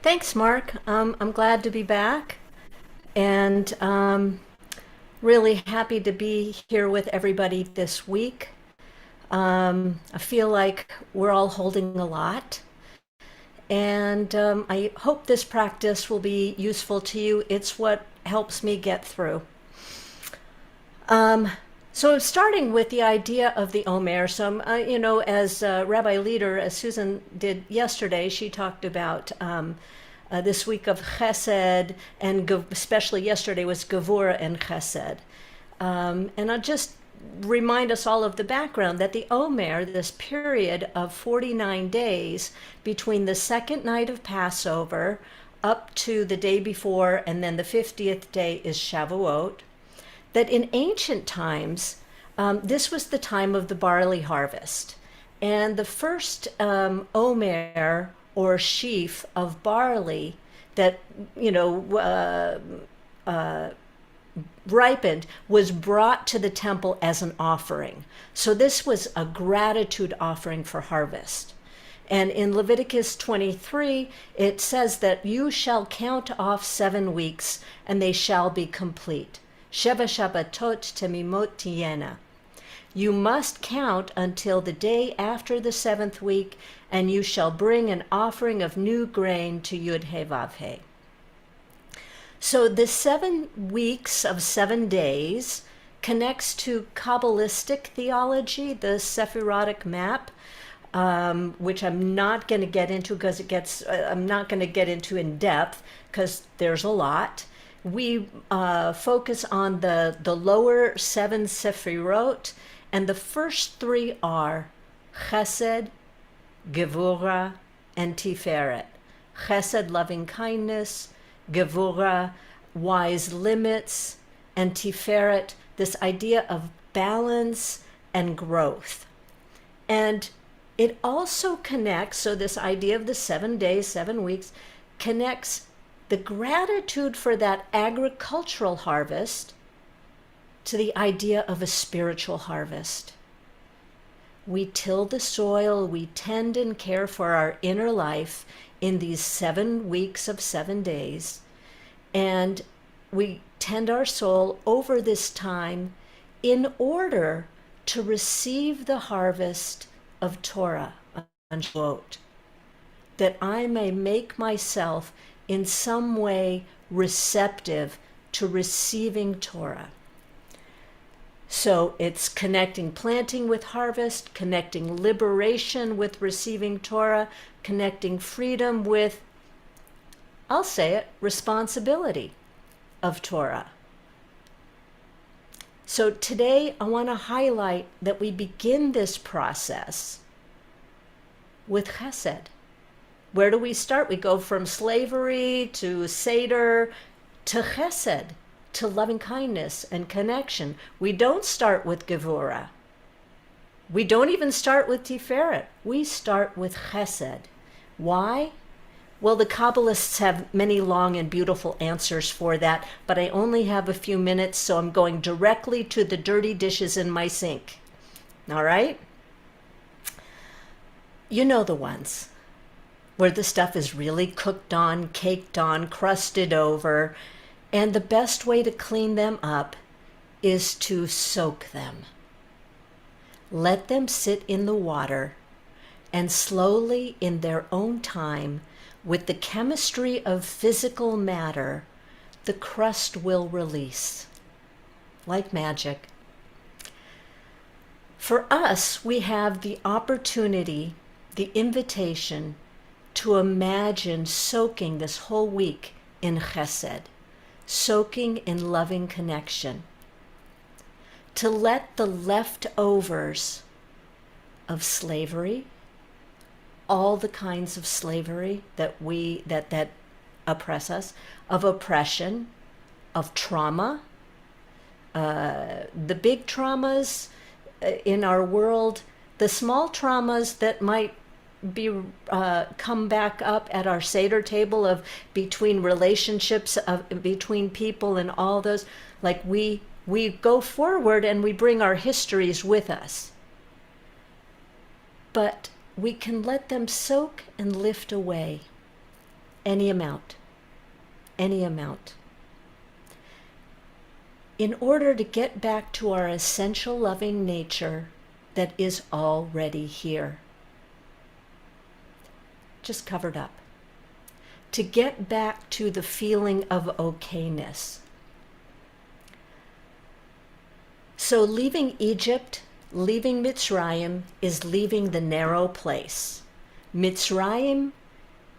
Thanks, Mark. I'm glad to be back and really happy to be here with everybody this week. I feel like we're all holding a lot, and I hope this practice will be useful to you. It's what helps me get through. Um, so, starting with the idea of the Omer. So, as Rabbi Leader, as Susan did yesterday, she talked about this week of Chesed, and especially yesterday was Gevura and Chesed. And I'll just remind us all of the background that the Omer, this period of 49 days between the second night of Passover up to the day before, and then the 50th day is Shavuot, that in ancient times, this was the time of the barley harvest. And the first omer or sheaf of barley that, ripened was brought to the temple as an offering. So this was a gratitude offering for harvest. And in Leviticus 23, it says that you shall count off 7 weeks and they shall be complete. Sheva Shabbatot temimot tiyena. You must count until the day after the 7th week, and you shall bring an offering of new grain to Yud He Vav He. So the 7 weeks of 7 days connects to Kabbalistic theology, the Sephirotic map, which I'm not going to get into because I'm not going to get into in depth because there's a lot. We focus on the lower 7 Sephirot, and the first 3 are Chesed, Gevura, and Tiferet. Chesed, loving kindness; Gevura, wise limits; and Tiferet, this idea of balance and growth. And it also connects, so this idea of the 7 days, 7 weeks, connects the gratitude for that agricultural harvest to the idea of a spiritual harvest. We till the soil, we tend and care for our inner life in these 7 weeks of 7 days, and we tend our soul over this time in order to receive the harvest of Torah on Shavuot, that I may make myself in some way receptive to receiving Torah. So it's connecting planting with harvest, connecting liberation with receiving Torah, connecting freedom with, I'll say it, responsibility of Torah. So today I want to highlight that we begin this process with Chesed. Where do we start? We go from slavery to Seder to Chesed, to loving kindness and connection. We don't start with Gevura. We don't even start with Tiferet. We start with Chesed. Why? Well, the Kabbalists have many long and beautiful answers for that, but I only have a few minutes, so I'm going directly to the dirty dishes in my sink. All right? You know the ones where the stuff is really cooked on, caked on, crusted over, and the best way to clean them up is to soak them. Let them sit in the water, and slowly, in their own time, with the chemistry of physical matter, the crust will release, like magic. For us, we have the opportunity, the invitation, to imagine soaking this whole week in Chesed, soaking in loving connection, to let the leftovers of slavery, all the kinds of slavery that oppress us, of oppression, of trauma, the big traumas in our world, the small traumas that might be come back up at our Seder table of between relationships, between people, and all those. Like we go forward and we bring our histories with us, but we can let them soak and lift away. Any amount. Any amount. In order to get back to our essential loving nature that is already here. Just covered up. To get back to the feeling of okayness. So leaving Egypt, leaving Mitzrayim, is leaving the narrow place. Mitzrayim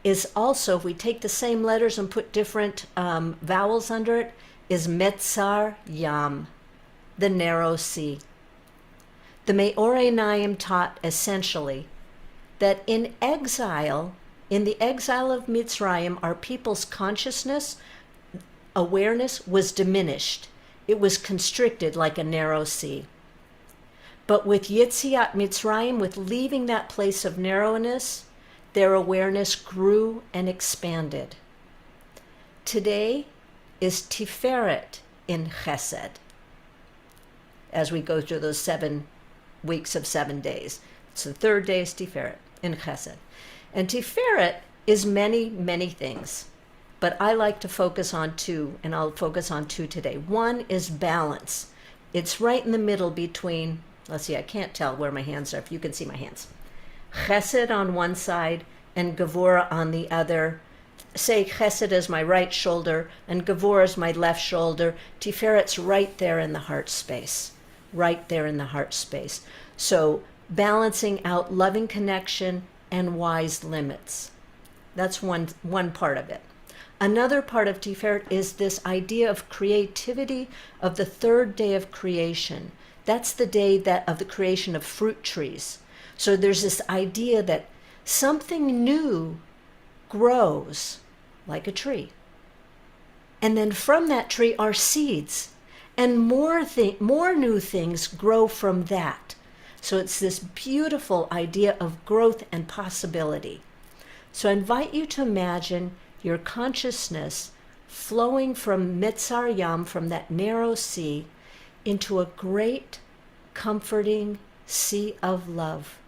is also, if we take the same letters and put different vowels under it, is Metzar Yam, the narrow sea. The Me'orei Naim taught essentially that in exile, in the exile of Mitzrayim, our people's consciousness, awareness was diminished. It was constricted like a narrow sea. But with Yetziat Mitzrayim, with leaving that place of narrowness, their awareness grew and expanded. Today is Tiferet in Chesed, as we go through those 7 weeks of 7 days. It's the third day is Tiferet in Chesed. And Tiferet is many, many things, but I like to focus on 2, and I'll focus on 2 today. One is balance. It's right in the middle between, let's see, I can't tell where my hands are, if you can see my hands. Chesed on one side and Gevurah on the other. Say Chesed is my right shoulder and Gevurah is my left shoulder. Tiferet's right there in the heart space. Right there in the heart space. So balancing out loving connection and wise limits. That's one part of it. Another part of Tiferet is this idea of creativity of the third day of creation. That's the day of the creation of fruit trees. So there's this idea that something new grows like a tree. And then from that tree are seeds. And more new things grow from that. So it's this beautiful idea of growth and possibility. So I invite you to imagine your consciousness flowing from Metzar Yam, from that narrow sea, into a great, comforting sea of love.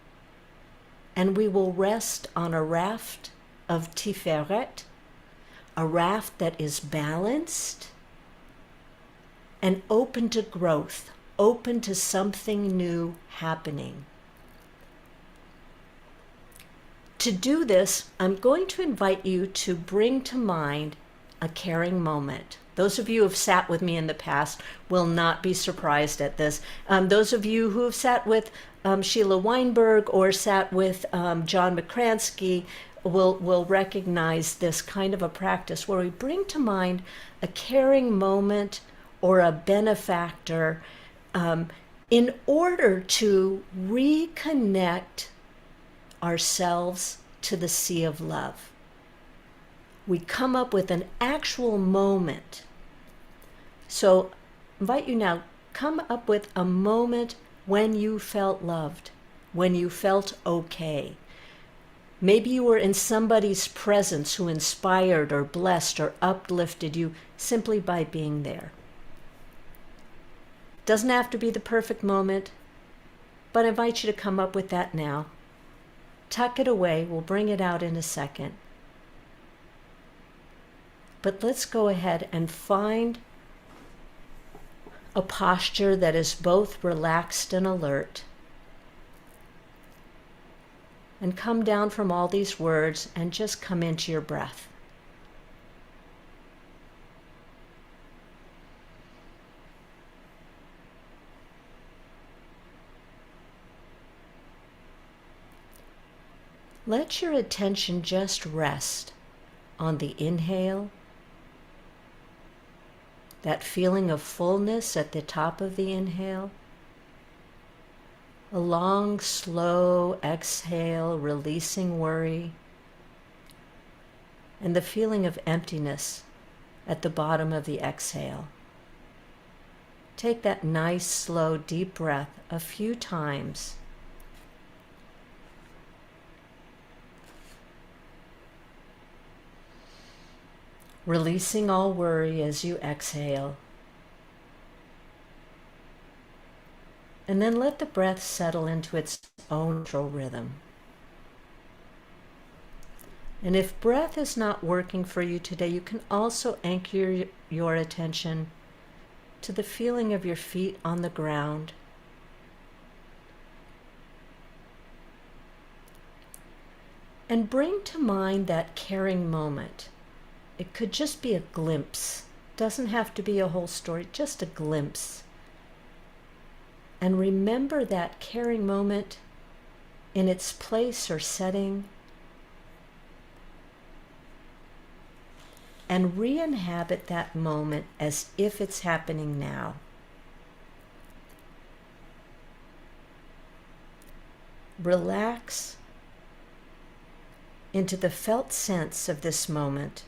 And we will rest on a raft of Tiferet, a raft that is balanced and open to growth, open to something new happening. To do this, I'm going to invite you to bring to mind a caring moment. Those of you who have sat with me in the past will not be surprised at this. Those of you who have sat with Sheila Weinberg or sat with John McCransky will recognize this kind of a practice where we bring to mind a caring moment or a benefactor in order to reconnect ourselves to the sea of love. We come up with an actual moment. So I invite you now, come up with a moment when you felt loved, when you felt okay. Maybe you were in somebody's presence who inspired or blessed or uplifted you simply by being there. Doesn't have to be the perfect moment, but I invite you to come up with that now. Tuck it away, we'll bring it out in a second. But let's go ahead and find a posture that is both relaxed and alert. And come down from all these words and just come into your breath. Let your attention just rest on the inhale, that feeling of fullness at the top of the inhale, a long, slow exhale, releasing worry, and the feeling of emptiness at the bottom of the exhale. Take that nice, slow, deep breath a few times. Releasing all worry as you exhale. And then let the breath settle into its own natural rhythm. And if breath is not working for you today, you can also anchor your attention to the feeling of your feet on the ground. And bring to mind that caring moment. It could just be a glimpse. Doesn't have to be a whole story, just a glimpse. And remember that caring moment in its place or setting. And re-inhabit that moment as if it's happening now. Relax into the felt sense of this moment.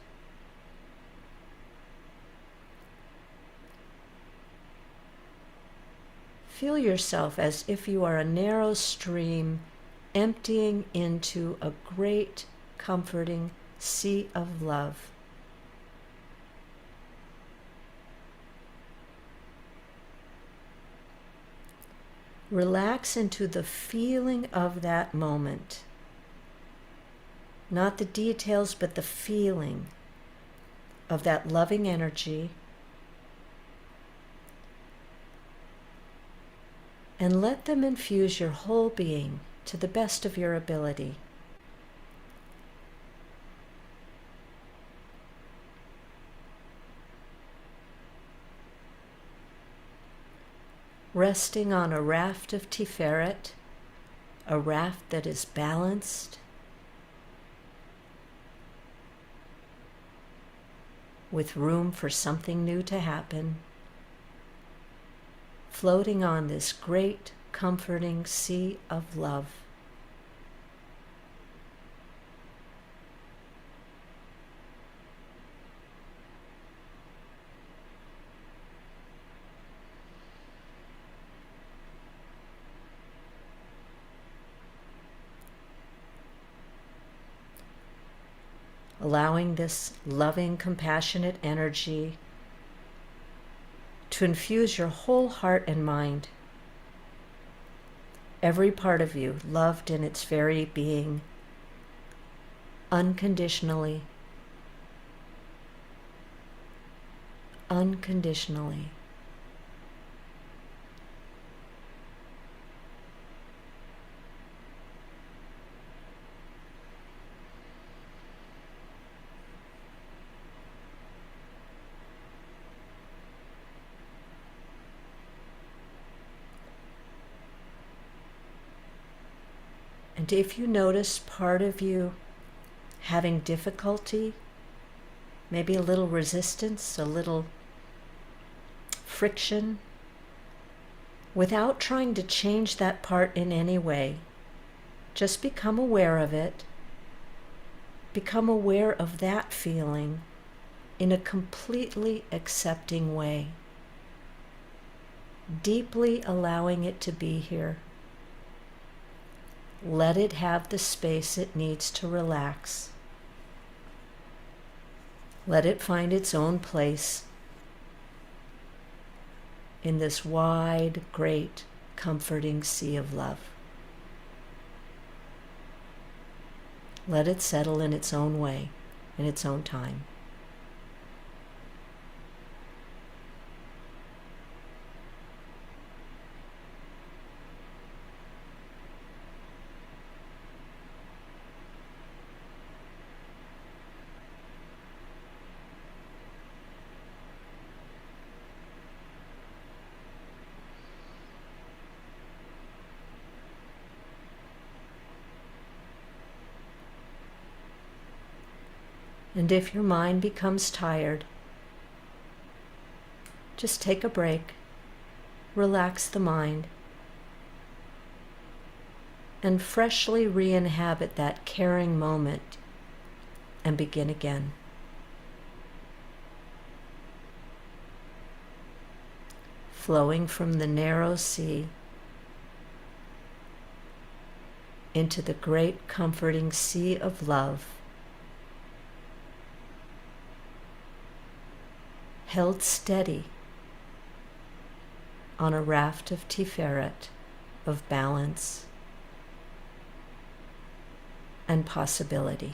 Feel yourself as if you are a narrow stream emptying into a great, comforting sea of love. Relax into the feeling of that moment. Not the details, but the feeling of that loving energy. And let them infuse your whole being to the best of your ability. Resting on a raft of Tiferet, a raft that is balanced, with room for something new to happen, floating on this great, comforting sea of love. Allowing this loving, compassionate energy to infuse your whole heart and mind. Every part of you loved in its very being, unconditionally. Unconditionally. And if you notice part of you having difficulty, maybe a little resistance, a little friction, without trying to change that part in any way, just become aware of it. Become aware of that feeling in a completely accepting way, deeply allowing it to be here. Let it have the space it needs to relax. Let it find its own place in this wide, great, comforting sea of love. Let it settle in its own way, in its own time. And if your mind becomes tired, just take a break, relax the mind, and freshly re-inhabit that caring moment and begin again. Flowing from the narrow sea into the great comforting sea of love, held steady on a raft of Tiferet, of balance and possibility.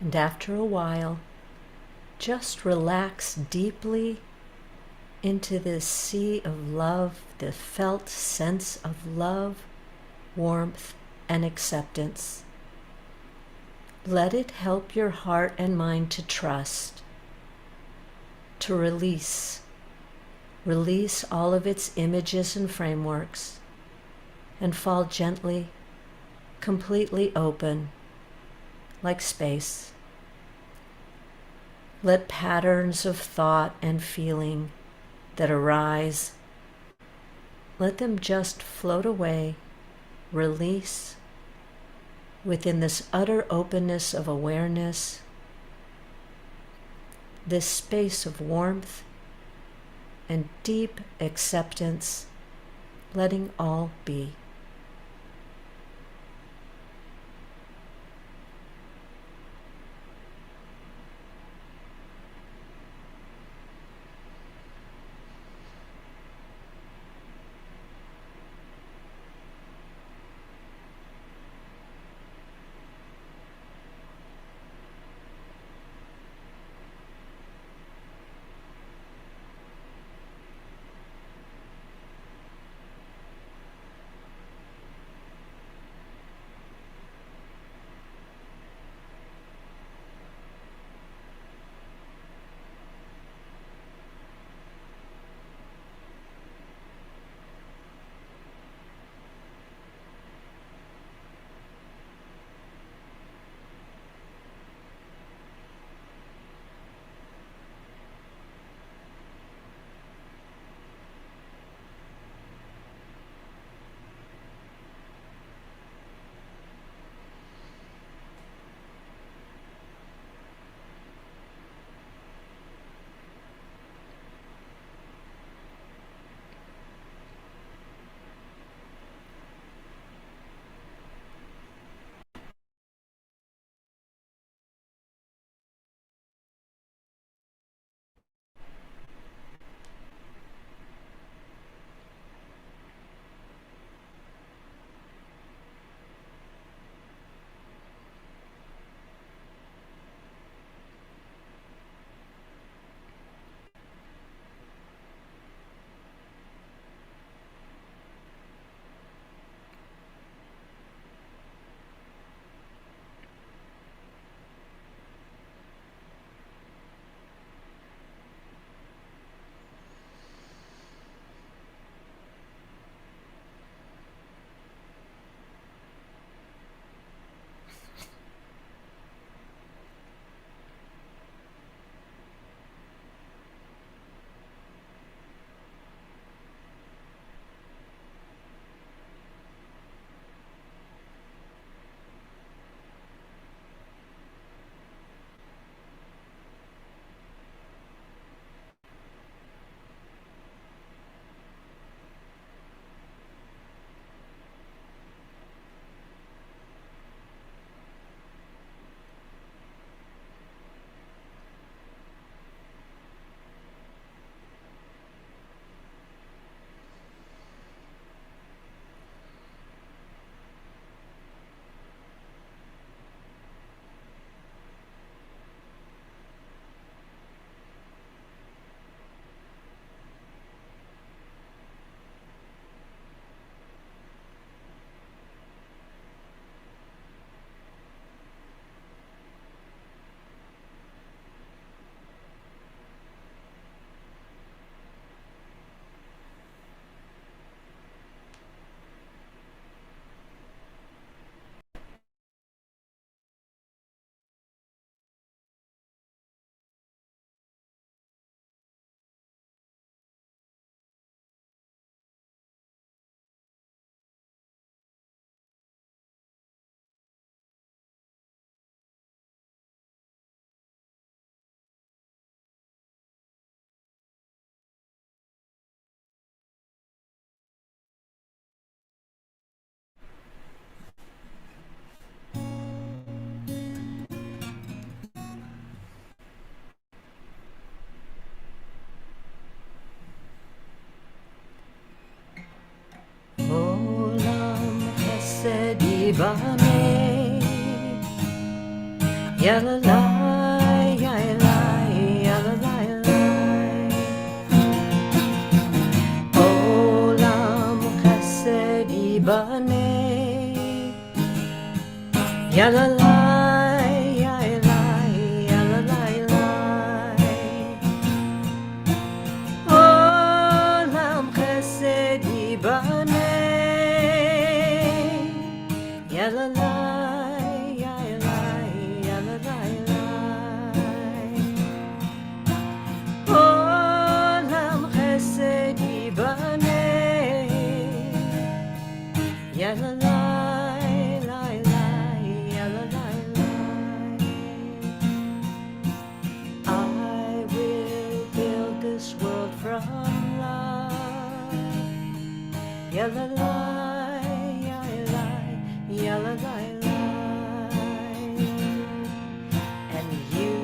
And after a while, just relax deeply into this sea of love, the felt sense of love, warmth, and acceptance. Let it help your heart and mind to trust, to release. Release all of its images and frameworks, and fall gently, completely open, like space. Let patterns of thought and feeling that arise, let them just float away, release within this utter openness of awareness, this space of warmth and deep acceptance, letting all be. Olam Chesed Yivameh Yalla lai, yalla lai, yalla lai lai. Olam chesed yibaneh. Yalla lai, yalla lai, yalla lai lai. Olam chesed yibaneh. Yalla lai, yalla lai, yalla lai lai. Olam chesed yibaneh. Yalla lai, lai lai, yalla lai lai. I will build this world from love. Yalla lai, yalla lai, yalla lai lai. And you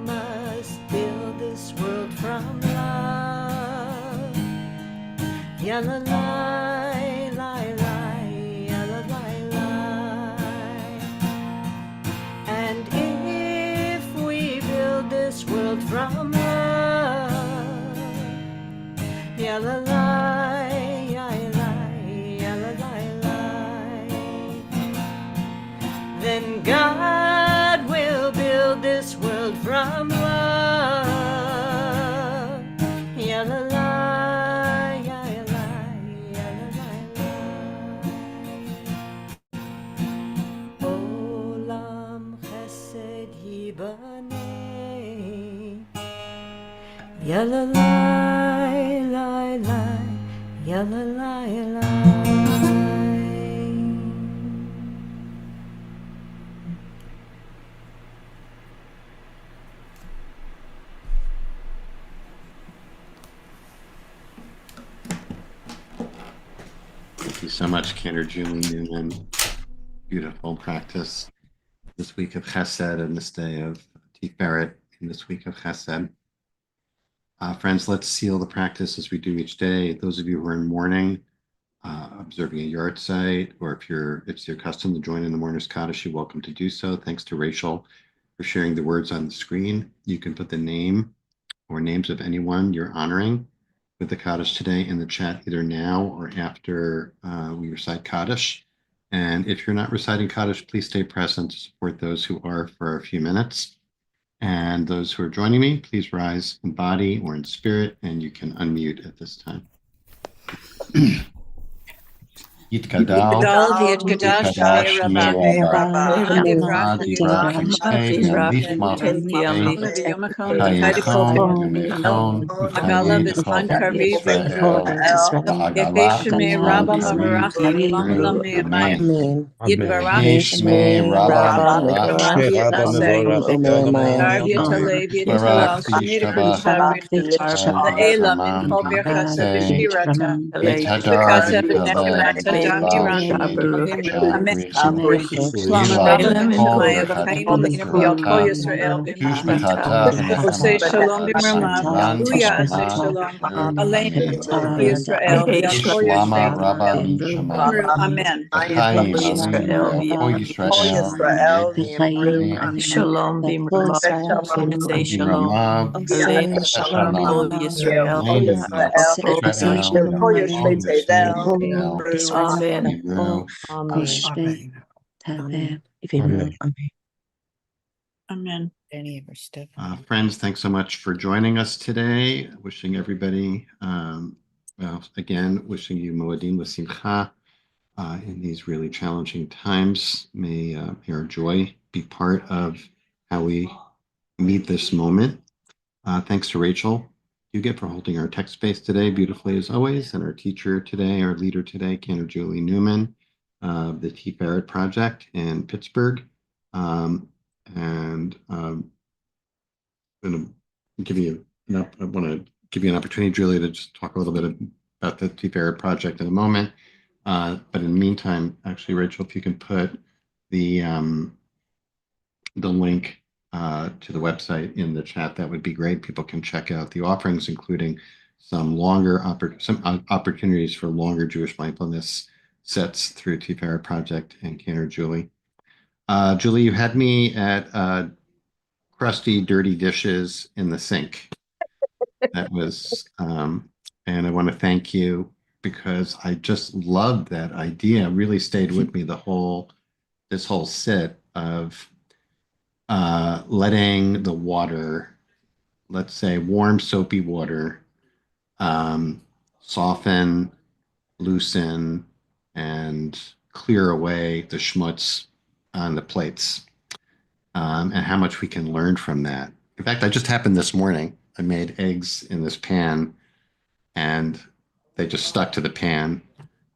must build this world from love. Yalla lai, lai lai, yalla lai lai. And if we build this world from love, yalla lai, yalla lai, yalla lai lai. Then God will build this world from love. Yalla lai, yalla lai, yalla lai lai. Olam chesed yibaneh. Yalla lai, lai lai, yalla lai lai. Thank you so much, Cantor, Julie, Newman. Beautiful practice this week of Chesed and this day of Tiferet in this week of Chesed. Friends, let's seal the practice as we do each day. Those of you who are in mourning, observing a yard site, or if it's your custom to join in the Mourner's Kaddish, you're welcome to do so. Thanks to Rachel for sharing the words on the screen. You can put the name or names of anyone you're honoring with the Kaddish today in the chat, either now or after we recite Kaddish. And if you're not reciting Kaddish, please stay present to support those who are for a few minutes. And those who are joining me, please rise in body or in spirit, and you can unmute at this time. Yitkadal, Yitkadash, Shmei Rabba, Yivrach, Yivrach, Lifmach, Hayechon, Yumechon, Agala Yichayin, Bisman Kol Karbi, Yisrael, Ha'agala, Yefeshme Rabba Mavarach, Lam Amen. Yidvarach, Shmei Rabba Mitzvah, Darvia Talevia Talal, Shmir Kunshavia, the Elam in Kolbir Chasa Bishvirata, Yitzhadar Vikata v'Yitaveh V'Nechemata, Dami Randim, Amen. Shlama Rabba B'Shemaya, V'chaim Alinu, V'yal Kol Yisrael, Osei Shalom B'Mramav, Uya Asei Shalom, Aleinu, Yisrael, V'yal Kol Shlama Yisrael, Rabba Mishamayim. Amen. B'chaim Aleinu V'Kol Yisrael V'Yimru Shalom B'Ramav Shalom Aleinu V'Yisrael V'Kol Yisrael V'Yimru. Amen. Friends, thanks so much for joining us today. Wishing everybody, again, wishing you Moedim L'Simcha in these really challenging times. May your joy be part of how we meet this moment. Thanks to Rachel Huget for holding our text space today beautifully as always, and our teacher today, our leader today, Cantor Julie Newman, of the Tiferet Project in Pittsburgh. I'm going to give you I want to give you an opportunity, Julie, to just talk a little bit about the Tiferet Project in a moment. But in the meantime, actually, Rachel, if you can put the link to the website in the chat, that would be great. People can check out the offerings, including some opportunities for longer Jewish mindfulness sets through Tiferet Project and Cantor Julie. Julie, you had me at crusty, dirty dishes in the sink. That was, and I want to thank you because I just loved that idea. It really stayed with me this whole sit of letting the water, let's say warm soapy water, um, soften, loosen, and clear away the schmutz on the plates, and how much we can learn from that. In fact, I just happened this morning. I made eggs in this pan and they just stuck to the pan.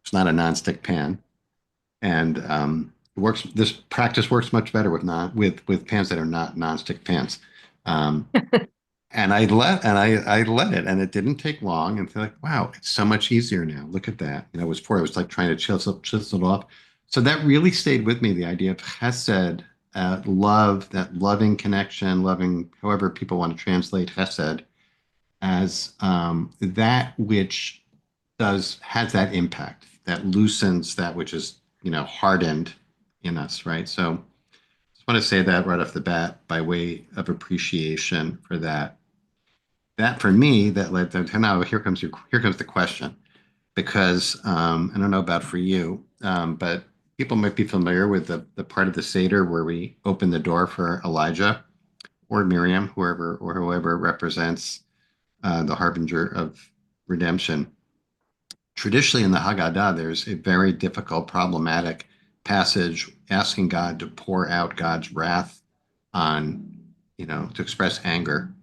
It's not a nonstick pan, and it works. This practice works much better with pans that are not nonstick pans. Um, and I let it, and it didn't take long. And feel like, wow, it's so much easier now. Look at that. You know, it was before I was like trying to chisel it off. So that really stayed with me. The idea of chesed, love, that loving connection, loving, however people want to translate chesed, as that which has that impact that loosens that which is hardened in us, right? So just want to say that right off the bat by way of appreciation for that. That for me, that led to now here comes the question, because I don't know about for you, but people might be familiar with the part of the Seder where we open the door for Elijah or Miriam, whoever represents the harbinger of redemption. Traditionally in the Haggadah, there's a very difficult, problematic passage asking God to pour out God's wrath on, to express anger.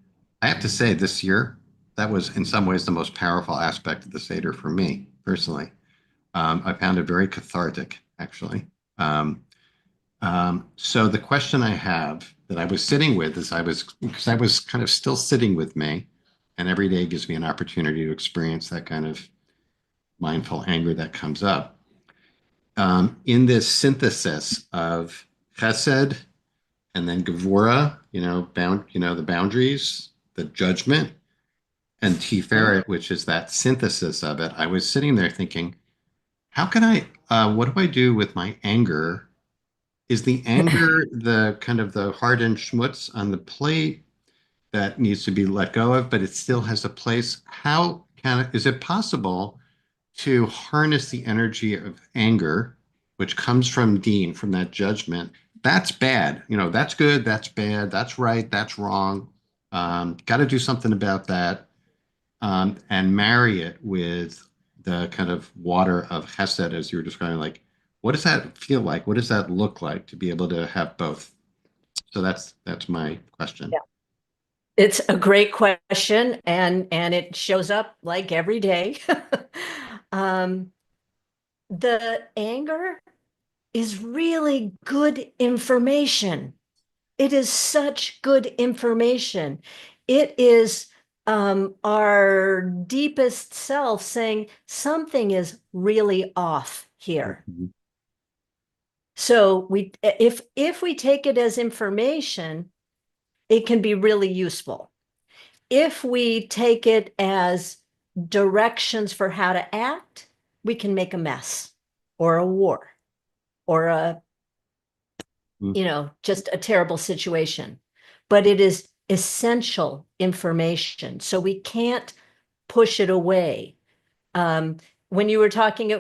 I have to say, this year, that was in some ways the most powerful aspect of the Seder for me personally. I found it very cathartic, actually. So the question I have that I was sitting with because I was kind of still sitting with me, and every day gives me an opportunity to experience that kind of mindful anger that comes up. In this synthesis of chesed and then gevura, the boundaries, the judgment, and tiferet, which is that synthesis of it, I was sitting there thinking, what do I do with my anger? Is the anger the kind of the hardened schmutz on the plate that needs to be let go of, but it still has a place? Is it possible to harness the energy of anger, which comes from Dean, from that judgment? That's bad. That's good. That's bad. That's right. That's wrong. Got to do something about that. And marry it with the kind of water of Chesed, as you were describing. Like, what does that feel like? What does that look like to be able to have both? So that's my question. Yeah. It's a great question, and it shows up like every day. The anger is really good information. It is such good information. It is our deepest self saying something is really off here. Mhm. So if we take it as information, it can be really useful. If we take it as directions for how to act, we can make a mess or a war or just a terrible situation. But it is essential information, so we can't push it away. When you were talking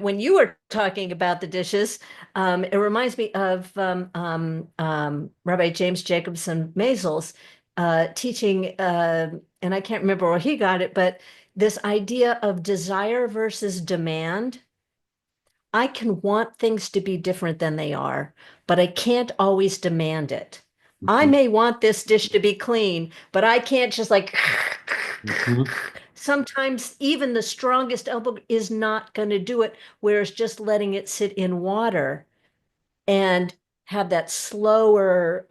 about the dishes, it reminds me of Rabbi James Jacobson Maisels teaching, and I can't remember where he got it, but this idea of desire versus demand. I can want things to be different than they are, but I can't always demand it. I Mhm. may want this dish to be clean, but I can't just like. Mhm. Sometimes even the strongest elbow is not going to do it, whereas just letting it sit in water and have that slower,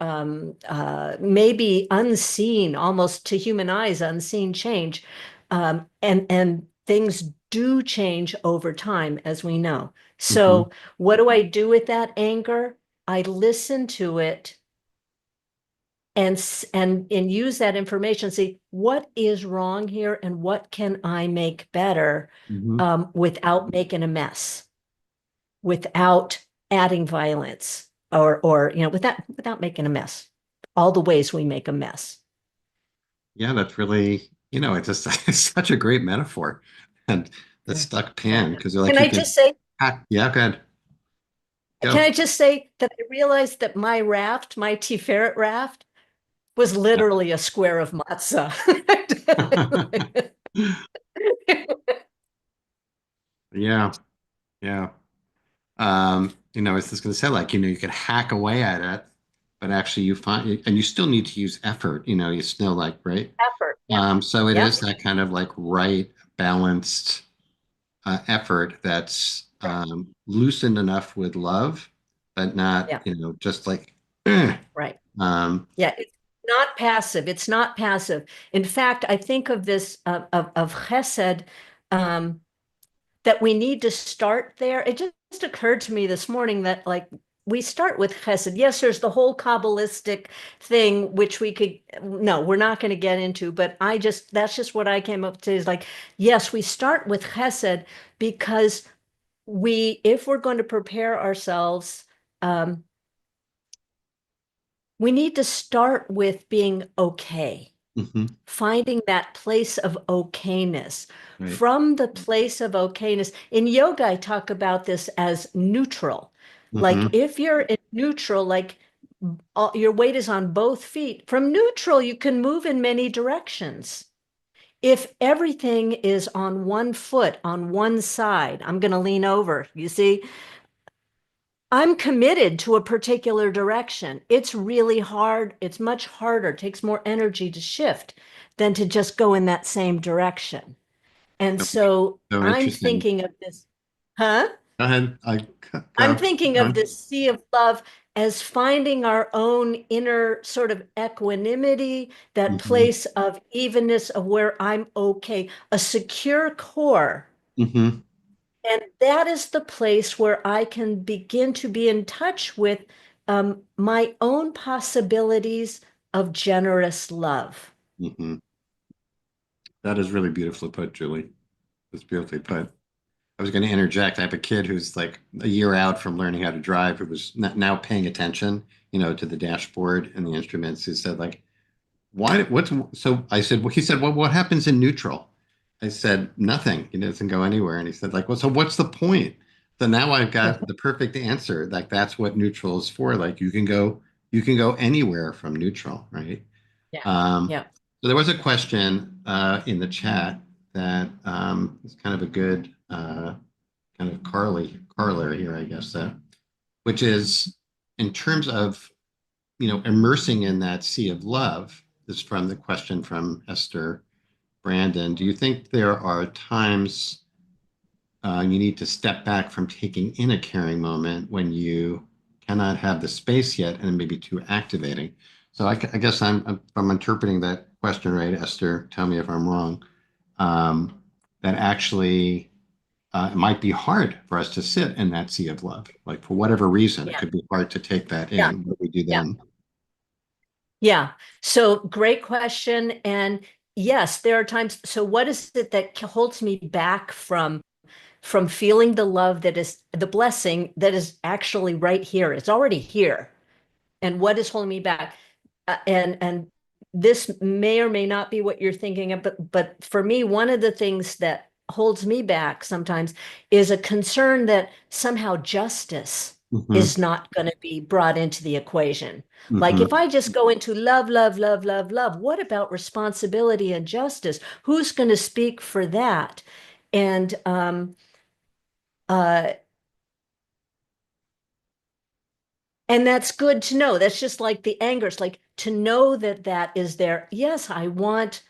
maybe unseen, almost to human eyes, unseen change. And things do change over time, as we know. So what do I do with that anger? I listen to it and use that information, see what is wrong here and what can I make better, Mhm. without making a mess, without adding violence, or without making a mess. all the ways we make a mess. Yeah, that's really, it's just it's such a great metaphor. And the Yeah. stuck pan, because like Can you I can just say, yeah, go ahead. can Go. I just say that I realized that my raft, my Tiferet raft, was literally a square of matzah. Yeah, yeah. I was just gonna say, like, you could hack away at it, but actually you find, and you still need to use effort, you still like, right? Effort. Yeah. So it Yep. is that kind of like right, balanced effort that's Right. loosened enough with love, but not, Yeah. just like, Right. um, Yeah. It's not passive. It's not passive. In fact, I think of this of chesed, um, that we need to start there. It just occurred to me this morning that like we start with chesed. Yes, there's the whole Kabbalistic thing, which no, we're not going to get into, but that's just what I came up to is like, yes, we start with chesed because if we're going to prepare ourselves, um, we need to start with being okay, mhm, finding that place of okayness. right. From the place of okayness, in yoga, I talk about this as neutral. Like Hmm. if you're in neutral, like your weight is on both feet, from neutral, you can move in many directions. If everything is on one foot, on one side, I'm going to lean over, you see, I'm committed to a particular direction. It's really hard. It's much harder. It takes more energy to shift than to just go in that same direction. And So, so so I'm interesting. thinking of this, huh? Go ahead. I'm Go. thinking of this sea of love as finding our own inner sort of equanimity, that Hmm. place of evenness of where I'm okay, a secure core. Hmm. And that is the place where I can begin to be in touch with my own possibilities of generous love. Hmm. That is really beautifully put, Julie. It's beautifully put. I was going to interject. I have a kid who's like a year out from learning how to drive, who was now paying attention, to the dashboard and the instruments. He said, like, why, so I said, well, he said, well, what happens in neutral? I said, nothing. He doesn't go anywhere. And he said, like, well, so what's the point? So now I've got the perfect answer. Like, that's what neutral is for. Like, you can go anywhere from neutral, right? Yeah. Um, Yeah. so there was a question in the chat that is kind of a good kind of corollary here, I guess, which is in terms of immersing in that sea of love. This is from the question from Esther Brandon. Do you think there are times you need to step back from taking in a caring moment when you cannot have the space yet and maybe too activating? So I guess I'm interpreting that question right, Esther. Tell me if I'm wrong. That actually it might be hard for us to sit in that sea of love. Like for whatever reason, it Yeah. could be hard to take that Yeah. in. What we do Yeah. then? Yeah. So great question. And yes, there are times. So what is it that holds me back from feeling the love that is the blessing that is actually right here? It's already here. And what is holding me back? And this may or may not be what you're thinking of, but for me, one of the things that holds me back sometimes is a concern that somehow justice Hmm. is not going to be brought into the equation. Like Hmm. if I just go into love, love, love, love, love, what about responsibility and justice? Who's going to speak for that? And uh, And that's good to know. That's just like the anger. It's like to know that that is there. Yes, I want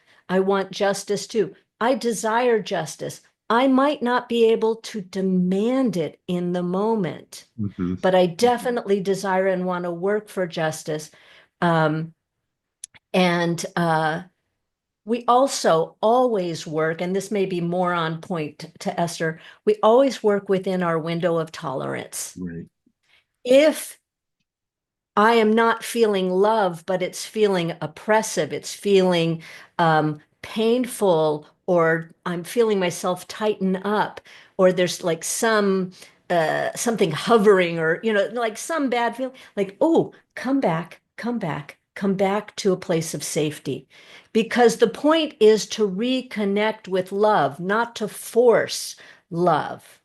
justice too. I desire justice. I might not be able to demand it in the moment, Hmm. but I definitely desire and want to work for justice. Um, and we also always work, and this may be more on point to Esther, we always work within our window of tolerance. Right. If I am not feeling love, but it's feeling oppressive. It's feeling painful, or I'm feeling myself tighten up, or there's like something hovering, or like some bad feeling. Like, oh, come back, come back. come back to a place of safety. Because the point is to reconnect with love, not to force love.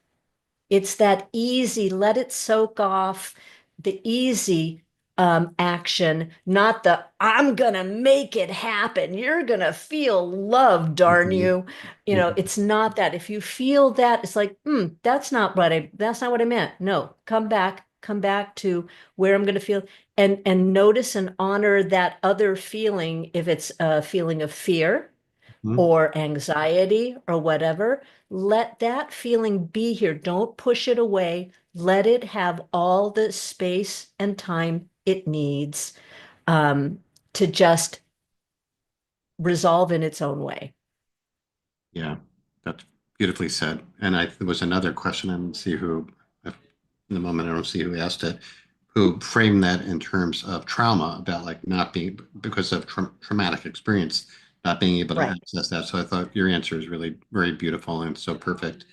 It's that easy, let it soak off, the easy action, not the I'm gonna make it happen. You're gonna feel love, darn you. You know, it's not that. If you feel that, it's like, that's not what I meant. No, come back to where I'm gonna feel and notice and honor that other feeling if it's a feeling of fear or anxiety or whatever. Let that feeling be here. Don't push it away. Let it have all the space and time it needs to just resolve in its own way. Yeah, that's beautifully said. And there was another question, I don't see who, in the moment, I don't see who asked it, who framed that in terms of trauma, about like not being, because of traumatic experience, not being able to Right. access that. So I thought your answer is really very beautiful and so perfect,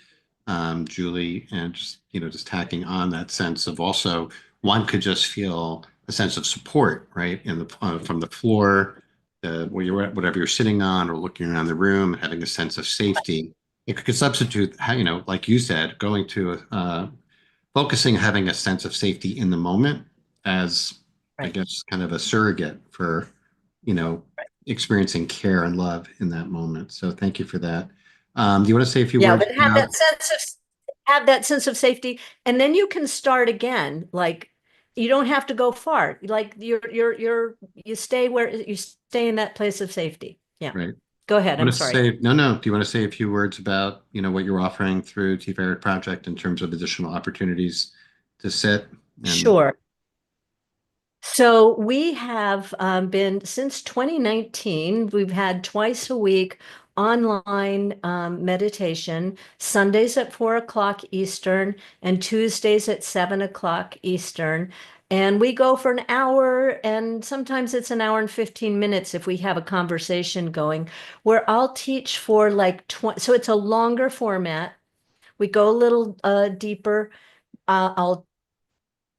Julie. And just, just tacking on that sense of also, one could just feel a sense of support, right? In the from the floor, where you're at, whatever you're sitting on, or looking around the room, and having a sense of safety. It could substitute, like you said, going to focusing, having a sense of safety in the moment as, I Right. guess, kind of a surrogate for, you know, experiencing care and love in that moment. So thank you for that. Do you want to say a few Yeah, words but about? have that sense of safety, and then you can start again. Like you don't have to go far. Like you stay where you stay in that place of safety. Yeah. Right. Go ahead. Want I'm to sorry. say no, no. Do you want to say a few words about, what you're offering through T Ferret Project in terms of additional opportunities to sit and Sure. So we have been since 2019, we've had twice a week online meditation, Sundays at 4 o'clock Eastern and Tuesdays at 7 o'clock Eastern. And we go for an hour, and sometimes it's an hour and 15 minutes if we have a conversation going, where I'll teach for like 20. So it's a longer format. We go a little deeper. I'll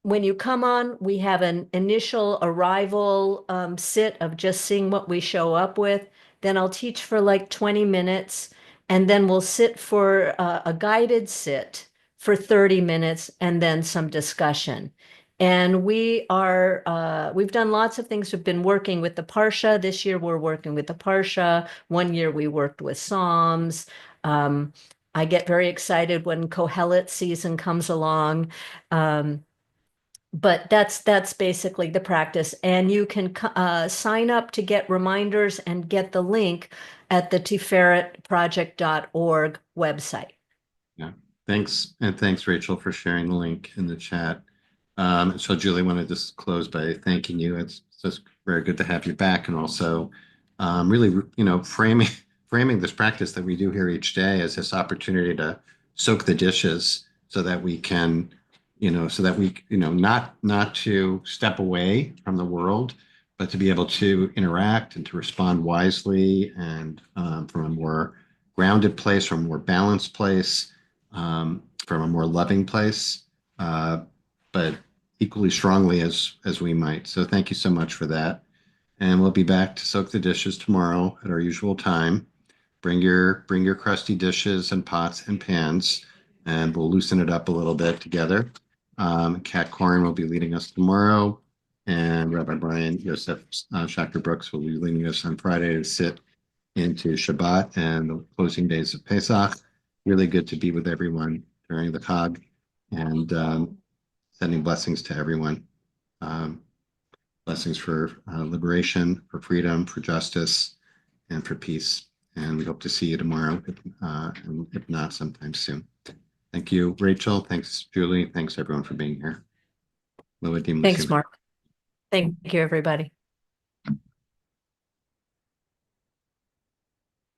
when you come on, we have an initial arrival sit of just seeing what we show up with. Then I'll teach for like 20 minutes, and then we'll sit for a guided sit for 30 minutes, and then some discussion. And we've done lots of things. We've been working with the Parsha. This year we're working with the Parsha. One year we worked with Psalms. I get very excited when Kohelet season comes along. But that's basically the practice, and you can sign up to get reminders and get the link at the tiferetproject.org website. yeah. Thanks. And thanks, Rachel, for sharing the link in the chat. So Julie, I want to just close by thanking you. It's just very good to have you back, and also really, framing this practice that we do here each day as this opportunity to soak the dishes so that we can, not to step away from the world, but to be able to interact and to respond wisely and from a more grounded place, from a more balanced place, from a more loving place, but equally strongly as we might. So thank you so much for that. And we'll be back to soak the dishes tomorrow at our usual time. Bring your crusty dishes and pots and pans, and we'll loosen it up a little bit together. Kat Corin will be leading us tomorrow, and Rabbi Brian Yosef Shacker Brooks will be leading us on Friday to sit into Shabbat and the closing days of Pesach. Really good to be with everyone during the Chag, and sending blessings to everyone. Blessings for liberation, for freedom, for justice, and for peace. And we hope to see you tomorrow, and if not, sometime soon. Thank you, Rachel. Thanks, Julie. Thanks, everyone, for being here. Thanks, Mark. Thank you, everybody.